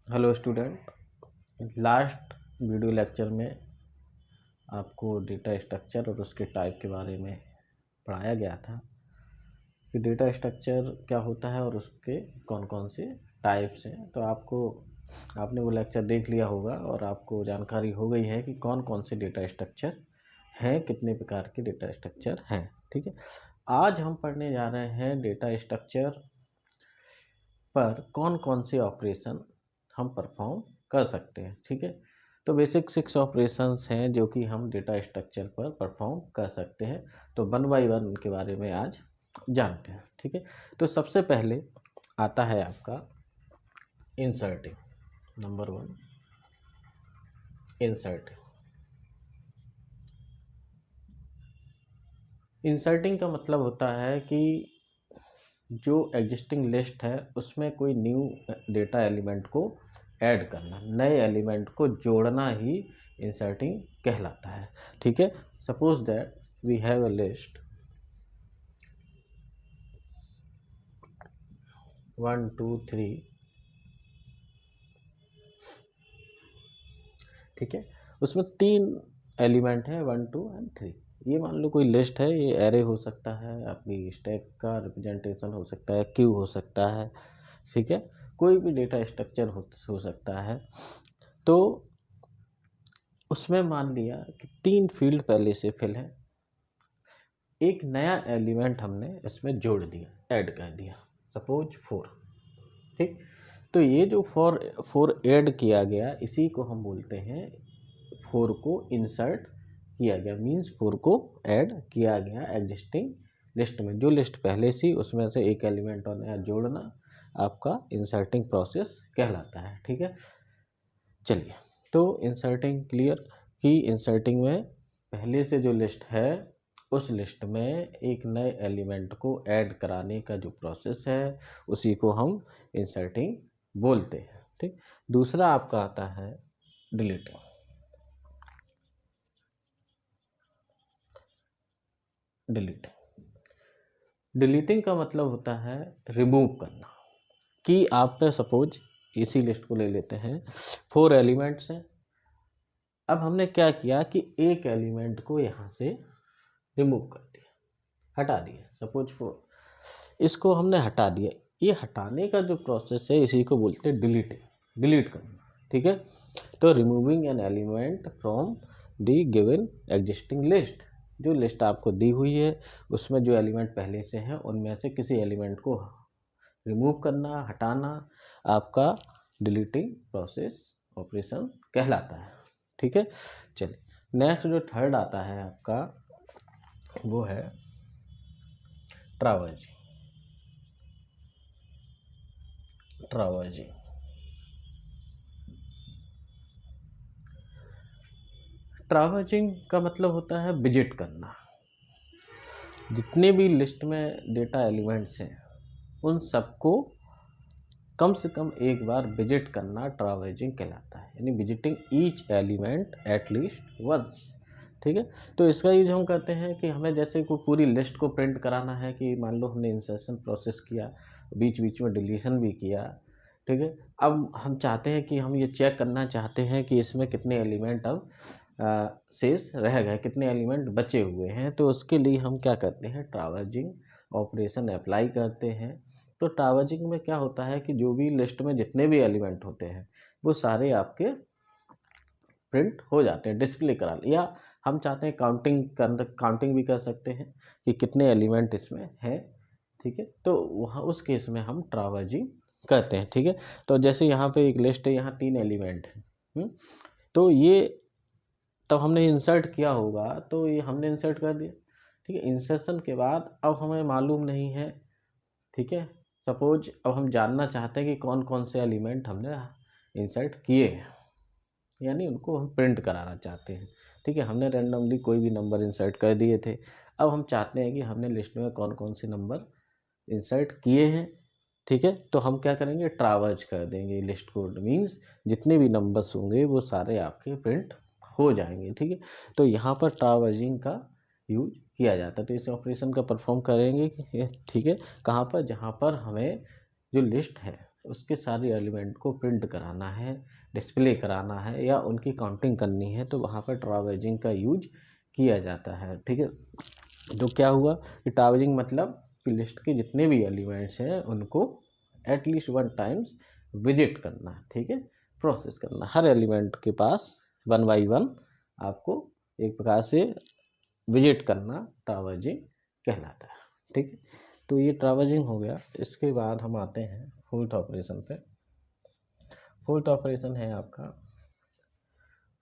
Hello student, last video lecture में आपको data structure और उसके टाइप के बारे में पढ़ाया गया था कि डेटा स्ट्रक्चर क्या होता है और उसके कौन कौन से टाइप्स हैं। तो आपने वो लेक्चर देख लिया होगा और आपको जानकारी हो गई है कि कौन कौन से डेटा स्ट्रक्चर हैं, कितने प्रकार के डेटा स्ट्रक्चर हैं। ठीक है, आज हम पढ़ने जा रहे हैं डेटा स्ट्रक्चर पर कौन कौन से ऑपरेशन हम परफॉर्म कर सकते हैं। ठीक है, तो बेसिक 6 ऑपरेशंस हैं जो कि हम डेटा स्ट्रक्चर पर परफॉर्म कर सकते हैं। तो वन बाय वन उनके बारे में आज जानते हैं। ठीक है, तो सबसे पहले आता है आपका इंसर्टिंग। Number 1 inserting. इंसर्टिंग का मतलब होता है कि जो एग्जिस्टिंग लिस्ट है उसमें कोई न्यू डेटा एलिमेंट को ऐड करना, नए एलिमेंट को जोड़ना ही इंसर्टिंग कहलाता है। ठीक है, suppose that we have a list 1 2 3। ठीक है, उसमें 3 एलिमेंट है 1 2 एंड 3। ये मान लो कोई लिस्ट है, ये एरे हो सकता है, आपकी स्टैक का रिप्रेजेंटेशन हो सकता है, क्यू हो सकता है। ठीक है, कोई भी डेटा स्ट्रक्चर हो सकता है। तो उसमें मान लिया कि 3 फील्ड पहले से फिल है, एक नया एलिमेंट हमने इसमें जोड़ दिया, ऐड कर दिया, सपोज 4। ठीक, तो ये जो 4 ऐड किया गया, इसी को हम बोलते हैं 4 को इंसर्ट किया गया, मीन्स 4 को ऐड किया गया एग्जिस्टिंग लिस्ट में। जो लिस्ट पहले सी, उसमें से एक एलिमेंट और नया जोड़ना आपका इंसर्टिंग प्रोसेस कहलाता है। ठीक है, चलिए, तो इंसर्टिंग क्लियर कि इंसर्टिंग में पहले से जो लिस्ट है उस लिस्ट में एक नए एलिमेंट को ऐड कराने का जो प्रोसेस है उसी को हम इंसर्टिंग बोलते हैं। ठीक, दूसरा आपका आता है डिलीटिंग। डिलीटिंग का मतलब होता है रिमूव करना। कि आपने सपोज इसी लिस्ट को ले लेते हैं, 4 एलिमेंट्स हैं। अब हमने क्या किया कि एक एलिमेंट को यहाँ से रिमूव कर दिया, हटा दिया, सपोज 4, इसको हमने हटा दिया। ये हटाने का जो प्रोसेस है इसी को बोलते हैं डिलीटिंग, डिलीट करना। ठीक है, तो removing an element from the given existing list. जो लिस्ट आपको दी हुई है उसमें जो एलिमेंट पहले से हैं उनमें से किसी एलिमेंट को रिमूव करना, हटाना आपका डिलीटिंग प्रोसेस ऑपरेशन कहलाता है। ठीक है, चलिए, नेक्स्ट जो थर्ड आता है आपका वो है ट्रावर्जिंग। ट्रावर्जिंग ट्रावर्जिंग का मतलब होता है विजिट करना। जितने भी लिस्ट में डेटा एलिमेंट्स हैं उन सबको कम से कम एक बार विजिट करना ट्रावर्जिंग कहलाता है, यानी visiting each element at least once. ठीक है, तो इसका यूज हम करते हैं कि हमें जैसे कोई पूरी लिस्ट को प्रिंट कराना है, कि मान लो हमने इंसर्शन प्रोसेस किया, बीच बीच में डिलीशन भी किया। ठीक है, अब हम चाहते हैं कि हम ये चेक करना चाहते हैं कि इसमें कितने एलिमेंट अब शेष रह गए, कितने एलिमेंट बचे हुए हैं। तो उसके लिए हम क्या करते हैं, ट्रावर्जिंग ऑपरेशन अप्लाई करते हैं। तो ट्रावर्जिंग में क्या होता है कि जो भी लिस्ट में जितने भी एलिमेंट होते हैं वो सारे आपके प्रिंट हो जाते हैं, डिस्प्ले करा, या हम चाहते हैं काउंटिंग भी कर सकते हैं कि कितने एलिमेंट इसमें है। ठीक है, तो वहाँ उस केस में हम ट्रावर्जिंग करते हैं। ठीक है, तो जैसे यहाँ पे एक लिस्ट है, यहाँ 3 एलिमेंट है। तो ये तब हमने इंसर्ट किया होगा, तो ये हमने इंसर्ट कर दिया। ठीक है, इंसर्शन के बाद अब हमें मालूम नहीं है। ठीक है, सपोज अब हम जानना चाहते हैं कि कौन कौन से एलिमेंट हमने इंसर्ट किए हैं, यानी उनको हम प्रिंट कराना चाहते हैं। ठीक है, हमने रैंडमली कोई भी नंबर इंसर्ट कर दिए थे। अब हम चाहते हैं कि हमने लिस्ट में कौन कौन से नंबर इंसर्ट किए हैं। ठीक है, तो हम क्या करेंगे, ट्रावर्ज कर देंगे लिस्ट को, मीन्स जितने भी नंबर्स होंगे वो सारे आपके प्रिंट हो जाएंगे। ठीक है, तो यहाँ पर ट्रावर्जिंग का यूज किया जाता है। तो इस ऑपरेशन का परफॉर्म करेंगे। ठीक है, कहाँ पर, जहाँ पर हमें जो लिस्ट है उसके सारे एलिमेंट को प्रिंट कराना है, डिस्प्ले कराना है या उनकी काउंटिंग करनी है, तो वहाँ पर ट्रावेजिंग का यूज किया जाता है। ठीक है, तो क्या हुआ कि ट्रावेजिंग मतलब कि लिस्ट के जितने भी एलिमेंट्स हैं उनको एटलीस्ट 1 टाइम्स विजिट करना। ठीक है, प्रोसेस करना, हर एलिमेंट के पास 1 बाई 1 आपको एक प्रकार से विजिट करना ट्रावर्जिंग कहलाता है। ठीक है, तो ये ट्रावर्जिंग हो गया। इसके बाद हम आते हैं फोर्थ ऑपरेशन पे। फोर्थ ऑपरेशन है आपका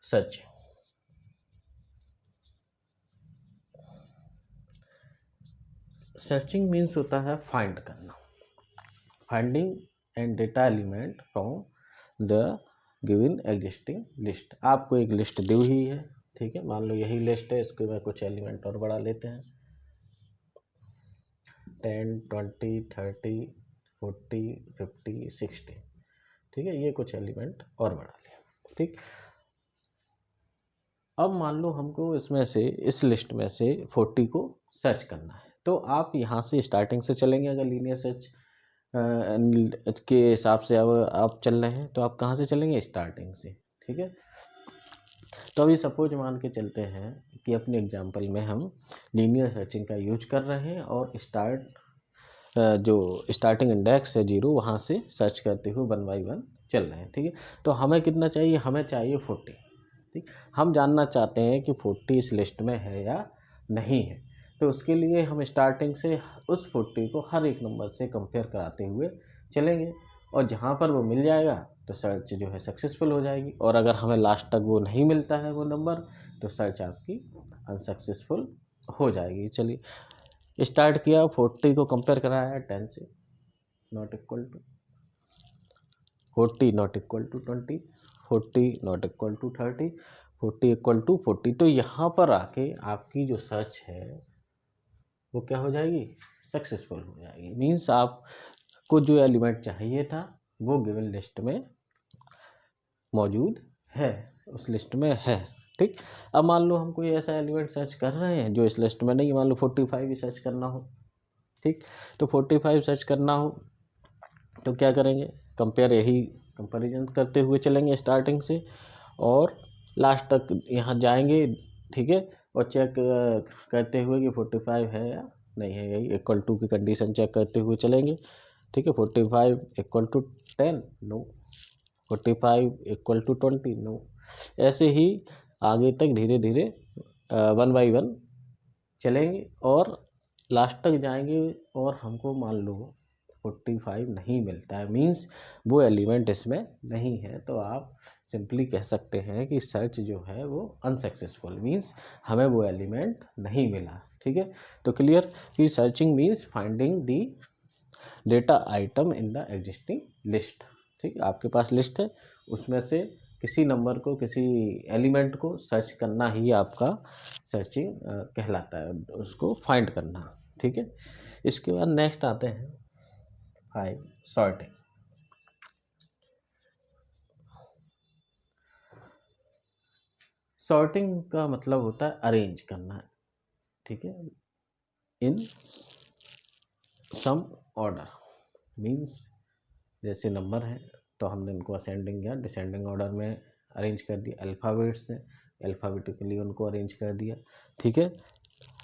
सर्च। सर्चिंग मीन्स होता है फाइंड करना, finding and data element from the given existing list. आपको एक लिस्ट दी हुई है, ठीक है, मान लो यही लिस्ट है, इसके बाद कुछ एलिमेंट और बढ़ा लेते हैं, 10, 20, 30, 40, 50, 60। ठीक है, ये कुछ एलिमेंट और बढ़ा लिया। ठीक, अब मान लो हमको इसमें से, इस लिस्ट में से 40 को सर्च करना है, तो आप यहाँ से स्टार्टिंग से चलेंगे। अगर लीनियर सर्च के हिसाब से अब आप चल रहे हैं तो आप कहाँ से चलेंगे, स्टार्टिंग से। ठीक है, तो अभी सपोज मान के चलते हैं कि अपने एग्जांपल में हम लीनियर सर्चिंग का यूज कर रहे हैं और जो स्टार्टिंग इंडेक्स है 0, वहाँ से सर्च करते हुए 1 बाई 1 चल रहे हैं। ठीक है, तो हमें कितना चाहिए, हमें चाहिए 40। ठीक, हम जानना चाहते हैं कि 40 इस लिस्ट में है या नहीं है, तो उसके लिए हम स्टार्टिंग से उस 40 को हर एक नंबर से कंपेयर कराते हुए चलेंगे, और जहाँ पर वो मिल जाएगा तो सर्च जो है सक्सेसफुल हो जाएगी, और अगर हमें लास्ट तक वो नहीं मिलता है वो नंबर, तो सर्च आपकी अनसक्सेसफुल हो जाएगी। चलिए, स्टार्ट किया, 40 को कंपेयर कराया 10 से, not equal to 40, not equal to 20, 40 not equal to 30, 40 equal to 40। तो यहाँ पर आके आपकी जो सर्च है वो क्या हो जाएगी, सक्सेसफुल हो जाएगी। मीन्स आपको जो एलिमेंट चाहिए था वो गिवन लिस्ट में मौजूद है, उस लिस्ट में है। ठीक, अब मान लो हम कोई ऐसा एलिमेंट सर्च कर रहे हैं जो इस लिस्ट में नहीं है, मान लो 45 ही सर्च करना हो। ठीक, तो 45 सर्च करना हो तो क्या करेंगे, यही कंपैरिजन करते हुए चलेंगे स्टार्टिंग से और लास्ट तक यहाँ जाएंगे। ठीक है, और चेक करते हुए कि 45 है या नहीं है, यही इक्वल टू की कंडीशन चेक करते हुए चलेंगे। ठीक है, 45 equal to 10, no, 45 equal to 20, no, ऐसे ही आगे तक धीरे धीरे 1 बाई 1 चलेंगे और लास्ट तक जाएंगे, और हमको मान लो 45 नहीं मिलता है, मीन्स वो एलिमेंट इसमें नहीं है, तो आप सिंपली कह सकते हैं कि सर्च जो है वो अनसक्सेसफुल, मीन्स हमें वो एलिमेंट नहीं मिला। ठीक है, तो क्लियर कि searching means finding the data item in the existing list. ठीक, आपके पास लिस्ट है, उसमें से किसी नंबर को, किसी एलिमेंट को सर्च करना ही आपका सर्चिंग कहलाता है, उसको फाइंड करना। ठीक है, इसके बाद नेक्स्ट आते हैं 5 सॉर्टिंग। सॉर्टिंग का मतलब होता है अरेंज करना। ठीक है, इन सम ऑर्डर, मीन्स जैसे नंबर है तो हमने उनको असेंडिंग या डिसेंडिंग ऑर्डर में अरेंज कर दिया, अल्फ़ाबेट्स हैं अल्फ़ाबेटिकली उनको अरेंज कर दिया। ठीक है,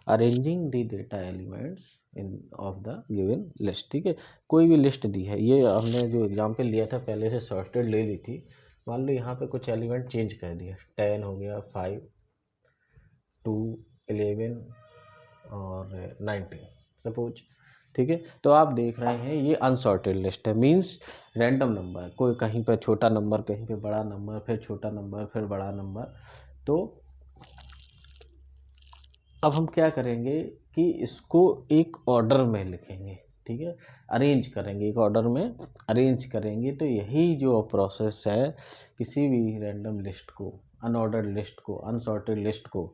arranging the data elements in of the given list. ठीक है, कोई भी लिस्ट दी है, ये हमने जो एग्जांपल लिया था पहले से सॉर्टेड ले ली थी, मान लो यहाँ पे कुछ एलिमेंट चेंज कर दिया, 10 हो गया, 5, 2, 11 और 19 सपोज। ठीक है, तो आप देख रहे हैं ये अनसॉर्टेड लिस्ट है, मींस रैंडम नंबर, कोई कहीं पे छोटा नंबर, कहीं पे बड़ा नंबर, फिर छोटा नंबर, फिर बड़ा नंबर। तो अब हम क्या करेंगे कि इसको एक ऑर्डर में लिखेंगे। ठीक है, अरेंज करेंगे, एक ऑर्डर में अरेंज करेंगे, तो यही जो प्रोसेस है किसी भी रैंडम लिस्ट को, अनऑर्डर्ड लिस्ट को, अनसॉर्टेड लिस्ट को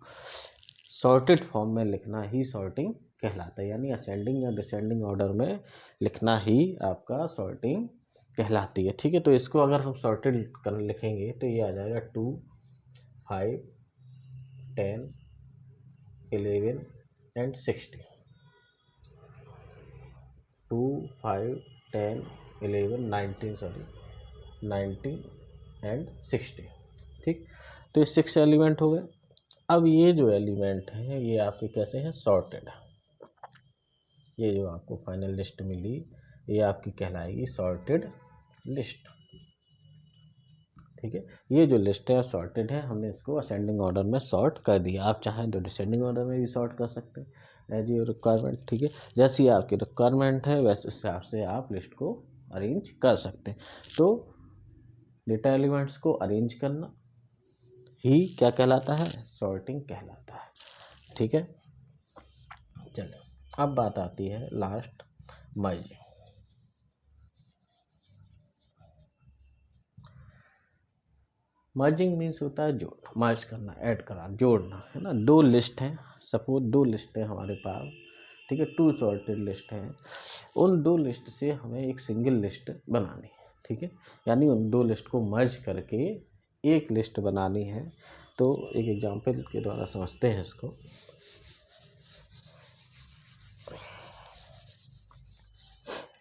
सॉर्टेड फॉर्म में लिखना ही सॉर्टिंग कहलाता है, यानी असेंडिंग या डिसेंडिंग ऑर्डर में लिखना ही आपका सॉर्टिंग कहलाती है। ठीक है, तो इसको अगर हम सॉर्टेड कर लिखेंगे तो ये आ जाएगा 2, 5, 10, 11 एंड 60। 2, 5, 10, 11 19 सॉरी 19 एंड 60, ठीक। तो ये 6 एलिमेंट हो गए। अब ये जो एलिमेंट हैं ये आपके कैसे हैं, सॉर्टेड। ये जो आपको फाइनल लिस्ट मिली ये आपकी कहलाएगी सॉर्टेड लिस्ट, ठीक है। ये जो लिस्ट है सॉर्टेड है, हमने इसको असेंडिंग ऑर्डर में सॉर्ट कर दिया। आप चाहें तो डिसेंडिंग ऑर्डर में भी सॉर्ट कर सकते हैं एज योर रिक्वायरमेंट, ठीक है। जैसी आपकी रिक्वायरमेंट है वैसे हिसाब से आप लिस्ट को अरेंज कर सकते हैं। तो डेटा एलिमेंट्स को अरेंज करना ही क्या कहलाता है, सॉर्टिंग कहलाता है, ठीक है। चलो अब बात आती है लास्ट, मर्जिंग। मर्जिंग मीन्स होता है जोड़ना, मर्ज करना, ऐड करना, जोड़ना, है ना। दो लिस्ट हैं, सपोज दो लिस्ट है हमारे पास, ठीक है, 2 सॉर्टेड लिस्ट हैं। उन दो लिस्ट से हमें एक सिंगल लिस्ट बनानी है, ठीक है। यानी उन दो लिस्ट को मर्ज करके एक लिस्ट बनानी है। तो एक एग्जांपल के द्वारा समझते हैं इसको।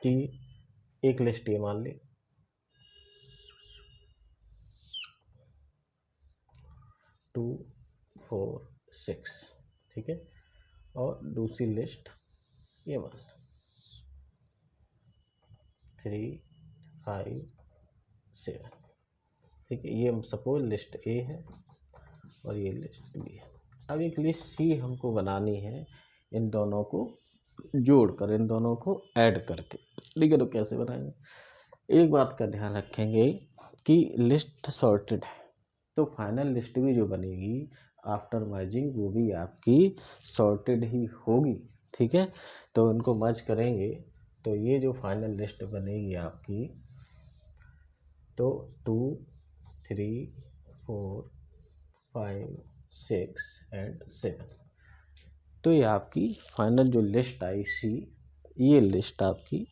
कि एक लिस्ट ये मान ली 2 4 6, ठीक है। और दूसरी लिस्ट ये मान 3 5 7, ठीक है। ये सपोज लिस्ट ए है और ये लिस्ट बी है। अब एक लिस्ट सी हमको बनानी है इन दोनों को जोड़कर, इन दोनों को ऐड करके, ठीक है। तो कैसे बनाएंगे, एक बात का ध्यान रखेंगे कि लिस्ट सॉर्टेड है तो फाइनल लिस्ट भी जो बनेगी आफ्टर मर्जिंग वो भी आपकी सॉर्टेड ही होगी, ठीक है। तो उनको मर्ज करेंगे तो ये जो फाइनल लिस्ट बनेगी आपकी, तो 2 3 4 5 6 एंड 7, तो ये आपकी फाइनल जो लिस्ट आई सी, ये लिस्ट आपकी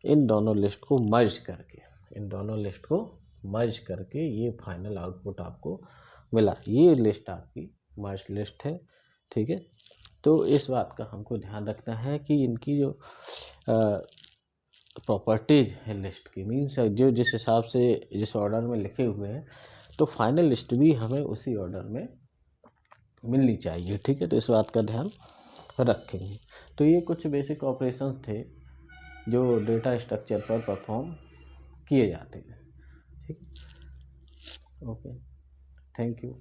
इन दोनों लिस्ट को मर्ज करके, इन दोनों लिस्ट को मर्ज करके ये फाइनल आउटपुट आपको मिला। ये लिस्ट आपकी मर्ज लिस्ट है, ठीक है। तो इस बात का हमको ध्यान रखना है कि इनकी जो प्रॉपर्टीज है लिस्ट की, मीन्स जो जिस हिसाब से जिस ऑर्डर में लिखे हुए हैं तो फाइनल लिस्ट भी हमें उसी ऑर्डर में मिलनी चाहिए, ठीक है। तो इस बात का ध्यान रखेंगे। तो ये कुछ बेसिक ऑपरेशंस थे जो डेटा स्ट्रक्चर पर परफॉर्म किए जाते हैं, ठीक है। Okay, thank you.